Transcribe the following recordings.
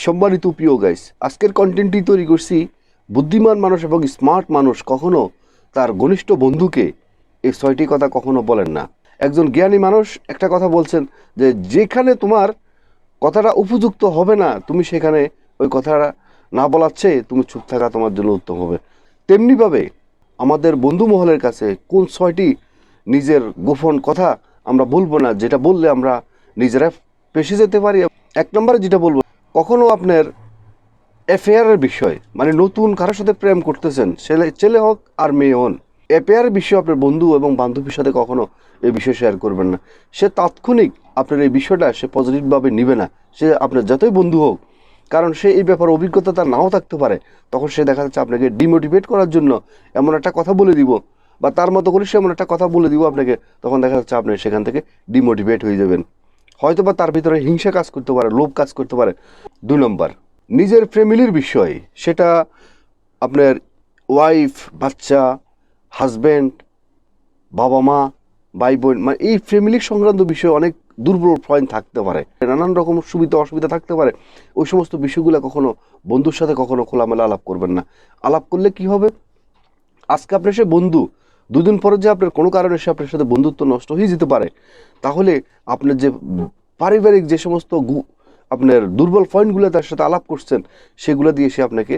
সম্মানিত প্রিয় গাইস, আজকের কন্টেন্টটি তৈরি করছি। বুদ্ধিমান মানুষ এবং স্মার্ট মানুষ কখনো তার ঘনিষ্ঠ বন্ধুকে এই 6টি কথা কখনো বলেন না। একজন জ্ঞানী মানুষ একটা কথা বলছেন যে যেখানে তোমার কথাটা উপযুক্ত হবে না, তুমি সেখানে ওই কথাটা না বলার চেয়ে তুমি চুপ থাকা তোমার জন্য উত্তম হবে। তেমনিভাবে আমাদের বন্ধু মহলের কাছে কোন 6টি নিজের গোপন কথা আমরা বলবো না, যেটা বললে আমরা নিজেরা ফেঁসে যেতে পারি। 1 নম্বরে যেটা বলবো, কখনো আপনার অ্যাফেয়ারের বিষয়, মানে নতুন কারোর সাথে প্রেম করতেছেন, ছেলে হোক আর মেয়ে হন, অ্যাফেয়ারের বিষয় আপনার বন্ধু এবং বান্ধবীর সাথে কখনো এই বিষয় শেয়ার করবেন না। সে তাৎক্ষণিক আপনার এই বিষয়টা সে পজিটিভভাবে নিবে না, সে আপনার যতই বন্ধু হোক, কারণ সে এই ব্যাপারে অভিজ্ঞতা তার নাও থাকতে পারে। তখন সে দেখা যাচ্ছে আপনাকে ডিমোটিভেট করার জন্য এমন একটা কথা বলে দিব, বা তার মতো করে সে এমন একটা কথা বলে দিব আপনাকে, তখন দেখা যাচ্ছে আপনি সেখান থেকে ডিমোটিভেট হয়ে যাবেন। হয়তো বা তার ভিতরে হিংসা কাজ করতে পারে, লোভ কাজ করতে পারে। 2 নম্বর, নিজের ফ্যামিলির বিষয়, সেটা আপনার ওয়াইফ, বাচ্চা, হাজব্যান্ড, বাবা মা, ভাই বোন, মানে এই ফ্যামিলির সংক্রান্ত বিষয়ে অনেক দুর্বল পয়েন্ট থাকতে পারে, নানান রকম সুবিধা অসুবিধা থাকতে পারে। ওই সমস্ত বিষয়গুলো কখনো বন্ধুর সাথে কখনো খোলামেলা আলাপ করবেন না। আলাপ করলে কি হবে, আজকে আপনার সে বন্ধু, দুদিন পরে যে আপনার কোনো কারণে সে আপনার সাথে বন্ধুত্ব নষ্ট হয়ে যেতে পারে, তাহলে আপনার যে পারিবারিক যে সমস্ত আপনার দুর্বল পয়েন্টগুলো তার সাথে আলাপ করছেন, সেগুলো দিয়ে সে আপনাকে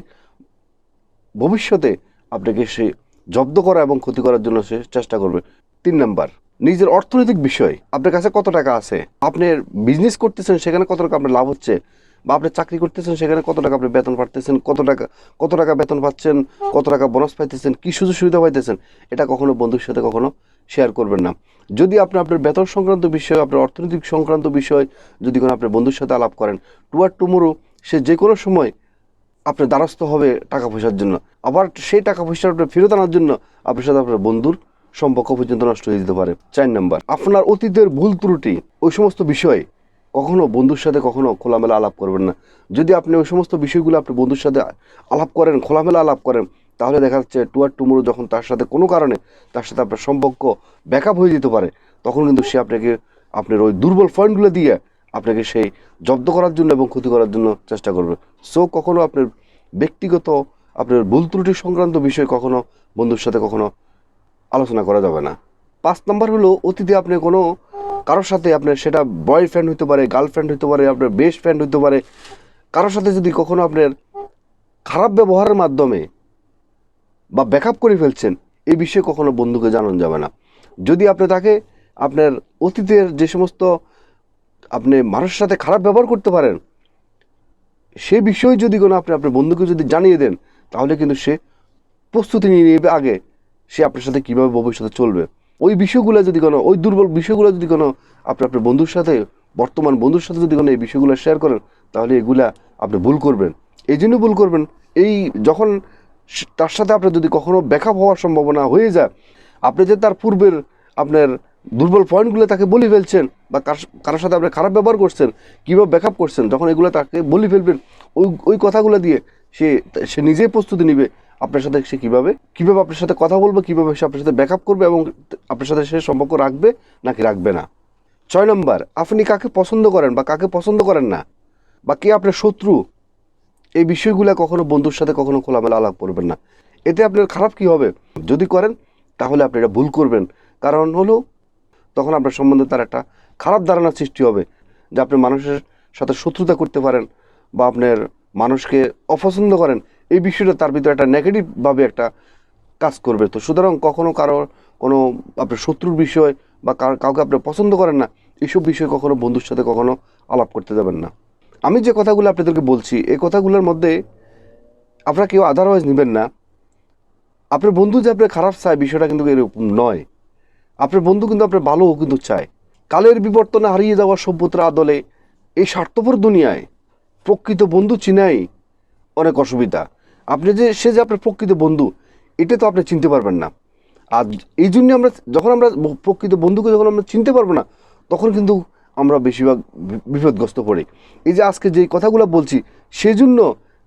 ভবিষ্যতে আপনাকে সে জব্দ করা এবং ক্ষতি করার জন্য সে চেষ্টা করবে। 3 নাম্বার, নিজের অর্থনৈতিক বিষয়, আপনার কাছে কত টাকা আছে, আপনি বিজনেস করতেছেন সেখানে কত টাকা আপনার লাভ হচ্ছে, বা আপনি চাকরি করতেছেন সেখানে কত টাকা আপনি বেতন পাচ্ছেন, কত টাকা বেতন পাচ্ছেন, কত টাকা বোনাস পাইতেছেন, কি সুযোগ সুবিধা পাইতেছেন, এটা কখনো বন্ধুর সাথে কখনো শেয়ার করবেন না। যদি আপনি আপনার বেতন সংক্রান্ত বিষয়, আপনার অর্থনৈতিক সংক্রান্ত বিষয় যদি কোনো আপনার বন্ধুর সাথে আলাপ করেন, টুমোরো সে যে কোনো সময় আপনার দ্বারস্থ হবে টাকা পয়সার জন্য, আবার সেই টাকা পয়সা আপনার ফেরত আনার জন্য আপনার সাথে আপনার বন্ধুর সম্পর্ক পর্যন্ত নষ্ট হয়ে যেতে পারে। 4 নম্বর, আপনার অতীতের ভুল ত্রুটি, ওই সমস্ত বিষয় কখনো বন্ধুর সাথে কখনো খোলামেলা আলাপ করবেন না। যদি আপনি ওই সমস্ত বিষয়গুলো আপনি বন্ধুর সাথে আলাপ করেন, খোলামেলা আলাপ করেন, তাহলে দেখা যাচ্ছে টুমোরো যখন তার সাথে কোনো কারণে তার সাথে আপনার সম্পর্ক ব্যাকআপ হয়ে যেতে পারে, তখন কিন্তু সে আপনাকে আপনার ওই দুর্বল পয়েন্টগুলো দিয়ে আপনাকে সেই জব্দ করার জন্য এবং ক্ষতি করার জন্য চেষ্টা করবে। সো কখনো আপনার ব্যক্তিগত আপনার ভুল ত্রুটি সংক্রান্ত বিষয় কখনো বন্ধুর সাথে কখনো আলোচনা করা যাবে না। 5 নম্বর হলো, অতীতে আপনি কোনো কারোর সাথে আপনার সেটা বয়ফ্রেন্ড হতে পারে, গার্লফ্রেন্ড হতে পারে, আপনার বেস্ট ফ্রেন্ড হতে পারে, কারোর সাথে যদি কখনো আপনার খারাপ ব্যবহারের মাধ্যমে বা ব্যাকআপ করে ফেলছেন, এই বিষয়ে কখনো বন্ধুকে জানানো যাবে না। যদি আপনি তাকে আপনার অতীতের যে সমস্ত আপনি মানুষের সাথে খারাপ ব্যবহার করতে পারেন, সে বিষয়ে যদি কোনো আপনি আপনার বন্ধুকে যদি জানিয়ে দেন, তাহলে কিন্তু সে প্রস্তুতি নিয়ে নেবে আগে সে আপনার সাথে কীভাবে ভবিষ্যতে চলবে। ওই বিষয়গুলো যদি কোনো, ওই দুর্বল বিষয়গুলো যদি কোনো আপনি আপনার বন্ধুর সাথে, বর্তমান বন্ধুর সাথে যদি কোনো এই বিষয়গুলো শেয়ার করেন, তাহলে এগুলা আপনি ভুল করবেন। এই জন্য ভুল করবেন, এই যখন তার সাথে আপনার যদি কখনো ব্যাকআপ হওয়ার সম্ভাবনা হয়ে যায়, আপনি যে তার পূর্বের আপনার দুর্বল পয়েন্টগুলো তাকে বলে ফেলছেন, বা কারোর সাথে আপনি খারাপ ব্যবহার করছেন, কীভাবে ব্যাকআপ করছেন, যখন এগুলো তাকে বলে ফেলবেন, ওই কথাগুলো দিয়ে সে নিজেই প্রস্তুতি নিবে আপনার সাথে সে কীভাবে আপনার সাথে কথা বলবে, কীভাবে সে আপনার সাথে ব্যাকআপ করবে এবং আপনার সাথে সে সম্পর্ক রাখবে নাকি রাখবে না। 6 নম্বর, আপনি কাকে পছন্দ করেন বা কাকে পছন্দ করেন না, বা কে আপনার শত্রু, এই বিষয়গুলো কখনো বন্ধুর সাথে কখনো খোলামেলা আলাপ করবেন না। এতে আপনার খারাপ কি হবে, যদি করেন তাহলে আপনি এটা ভুল করবেন। কারণ হলো তখন আপনার সম্বন্ধে তার একটা খারাপ ধারণা সৃষ্টি হবে, যে আপনি মানুষের সাথে শত্রুতা করতে পারেন বা আপনার মানুষকে অপছন্দ করেন, এই বিষয়টা তার ভিতরে একটা নেগেটিভভাবে একটা কাজ করবে। তো সুতরাং কখনো কোনো আপনার শত্রুর বিষয় বা কাউকে আপনি পছন্দ করেন না, এইসব বিষয়ে কখনো বন্ধুর সাথে কখনো আলাপ করতে যাবেন না। আমি যে কথাগুলো আপনাদেরকে বলছি, এই কথাগুলোর মধ্যে আপনারা কেউ আদারওয়াইজ নেবেন না। আপনার বন্ধু যে আপনার খারাপ চায়, বিষয়টা কিন্তু এরকম নয়। আপনার বন্ধু কিন্তু আপনার ভালোও কিন্তু চায়। কালের বিবর্তনে হারিয়ে যাওয়া সভ্যতার আদলে এই স্বার্থপর দুনিয়ায় প্রকৃত বন্ধু চিনাই অনেক অসুবিধা। আপনি সে যে আপনার প্রকৃত বন্ধু, এটা তো আপনি চিনতে পারবেন না। আর এই জন্যে যখন আমরা প্রকৃত বন্ধুকে যখন আমরা চিনতে পারবো না, তখন কিন্তু আমরা বেশিরভাগ বিপদগ্রস্ত পড়ি। এই যে আজকে যে কথাগুলো বলছি, সেজন্য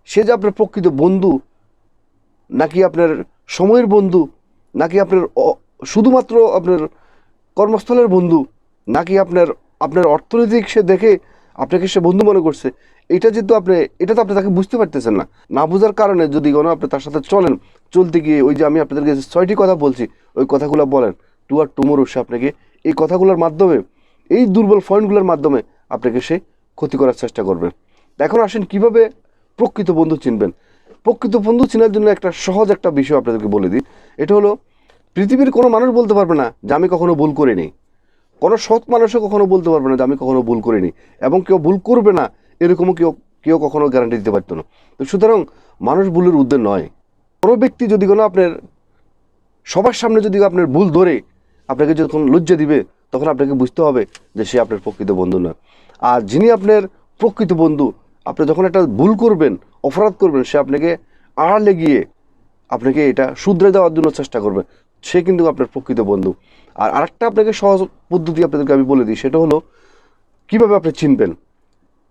সে যে আপনার প্রকৃত বন্ধু নাকি আপনার সময়ের বন্ধু, নাকি আপনার শুধুমাত্র আপনার কর্মস্থলের বন্ধু, নাকি আপনার অর্থনৈতিক সে দেখে আপনাকে সে বন্ধু মনে করছে, এটা যেহেতু আপনি এটা তো আপনি তাকে বুঝতে পারতেছেন না, না বোঝার কারণে যদি কোনো আপনি তার সাথে চলেন, চলতে গিয়ে ওই যে আমি আপনাদেরকে 6টি কথা বলছি ওই কথাগুলো বলেন, টু আর টুমোরো সে আপনাকে এই কথাগুলোর মাধ্যমে, এই দুর্বল পয়েন্টগুলোর মাধ্যমে আপনাকে সে ক্ষতি করার চেষ্টা করবে। এখন আসেন কিভাবে প্রকৃত বন্ধু চিনবেন। প্রকৃত বন্ধু চেনার জন্য একটা সহজ একটা বিষয় আপনাদেরকে বলে দিই। এটা হলো, পৃথিবীর কোনো মানুষ বলতে পারবে না যে আমি কখনো ভুল করিনি, কোনো সৎ মানুষও কখনো বলতে পারবে না যে আমি কখনো ভুল করিনি, এবং কেউ ভুল করবে না এরকমও কেউ কেউ কখনো গ্যারান্টি দিতে পারতো না। তো সুতরাং মানুষ ভুলের ঊর্ধ্বে নয়। কোনো ব্যক্তি যদি কোনো আপনার সবার সামনে যদি আপনার ভুল ধরে আপনাকে যখন লজ্জা দিবে, তখন আপনাকে বুঝতে হবে যে সে আপনার প্রকৃত বন্ধু না। আর যিনি আপনার প্রকৃত বন্ধু, আপনি যখন একটা ভুল করবেন, অপরাধ করবেন, সে আপনাকে আড়ালে গিয়ে আপনাকে এটা শুধরে দেওয়ার জন্য চেষ্টা করবে, সে কিন্তু আপনার প্রকৃত বন্ধু। আর আরেকটা আপনাকে সহজ পদ্ধতি আপনাদেরকে আমি বলে দিই, সেটা হলো কীভাবে আপনি চিনবেন।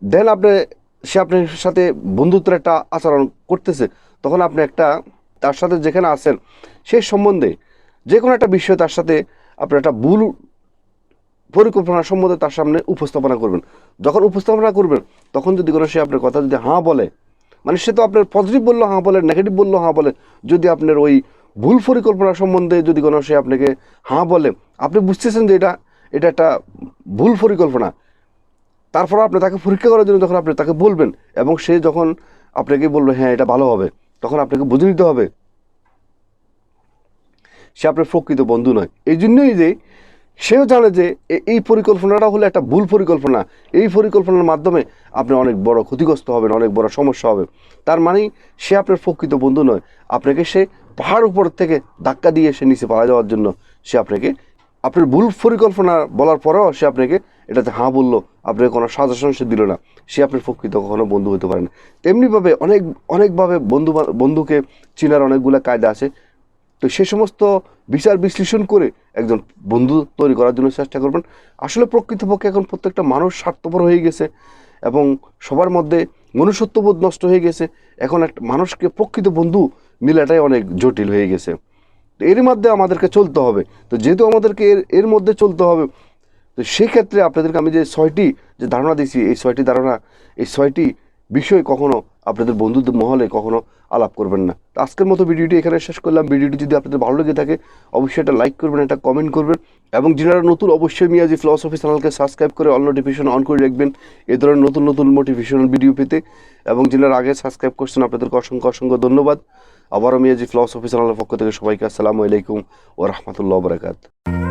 দেন আপনি সে আপনার সাথে বন্ধুত্বের একটা আচরণ করতেছে, তখন আপনি একটা তার সাথে যেখানে আছেন সে সম্বন্ধে যে কোনো একটা বিষয় তার সাথে আপনি একটা ভুল পরিকল্পনা সম্বন্ধে তার সামনে উপস্থাপনা করবেন। যখন উপস্থাপনা করবেন, তখন যদি কোনো সে আপনার কথা যদি হাঁ বলে, মানে সে তো আপনার পজিটিভ বললো হাঁ বলে, নেগেটিভ বললো হাঁ বলে, যদি আপনার ওই ভুল পরিকল্পনা সম্বন্ধে যদি কোনো সে আপনাকে হাঁ বলে, আপনি বুঝতেছেন যে এটা একটা ভুল পরিকল্পনা, তারপর আপনি তাকে পরীক্ষা করার জন্য যখন আপনি তাকে বলবেন, এবং সে যখন আপনাকে বলবে হ্যাঁ এটা ভালো হবে, তখন আপনাকে বুঝে নিতে হবে সে আপনার প্রকৃত বন্ধু নয়। এই জন্যই যে সেও জানে যে এই পরিকল্পনাটা হলো একটা ভুল পরিকল্পনা, এই পরিকল্পনার মাধ্যমে আপনি অনেক বড় ক্ষতিগ্রস্ত হবেন, অনেক বড় সমস্যা হবে। তার মানে সে আপনার প্রকৃত বন্ধু নয়। আপনাকে সে পাহাড় উপর থেকে ধাক্কা দিয়ে সে নিচে পাওয়া যাওয়ার জন্য সে আপনাকে আপনার ভুল পরিকল্পনা বলার পরেও সে আপনাকে এটাতে হাঁ বললো, আপনাকে কোনো সাজেশন সে দিল না, সে আপনার প্রকৃত কখনো বন্ধু হতে পারে না। তেমনিভাবে অনেকভাবে বন্ধুকে চেনার অনেকগুলো কায়দা আছে। তো সে সমস্ত বিচার বিশ্লেষণ করে একজন বন্ধু তৈরি করার জন্য চেষ্টা করবেন। আসলে প্রকৃতপক্ষে এখন প্রত্যেকটা মানুষ স্বার্থপর হয়ে গেছে, এবং সবার মধ্যে মনুষ্যত্ববোধ নষ্ট হয়ে গেছে। এখন একটা মানুষকে প্রকৃত বন্ধু মিলাটাই অনেক জটিল হয়ে গেছে। তো এর মধ্যে আমাদেরকে চলতে হবে। তো যেহেতু আমাদেরকে এর মধ্যে চলতে হবে, তো সেই ক্ষেত্রে আপনাদেরকে আমি যে 6টি যে ধারণা দিয়েছি, এই 6টি ধারণা, এই 6টি বিষয় কখনো আপনাদের বন্ধুদের মহলে কখনো আলাপ করবেন না। তো আজকের মতো ভিডিওটি এখানে শেষ করলাম। ভিডিওটি যদি আপনাদের ভালো লেগে থাকে, অবশ্যই এটা লাইক করবেন, এটা কমেন্ট করবেন, এবং যারা নতুন অবশ্যই মিয়াজি ফিলসফি চ্যানেলকে সাবস্ক্রাইব করে অল নোটিফিকেশন অন করে রাখবেন এই ধরনের নতুন নতুন মোটিভেশনাল ভিডিও পেতে। এবং যারা আগে সাবস্ক্রাইব করছেন আপনাদেরকে অসংখ্য অসংখ্য ধন্যবাদ। আবারও মিয়াজি ফিলসফি চ্যানেলের পক্ষ থেকে সবাইকে আসসালামু আলাইকুম ওয়া রাহমাতুল্লাহি ওয়া বারাকাতুহু।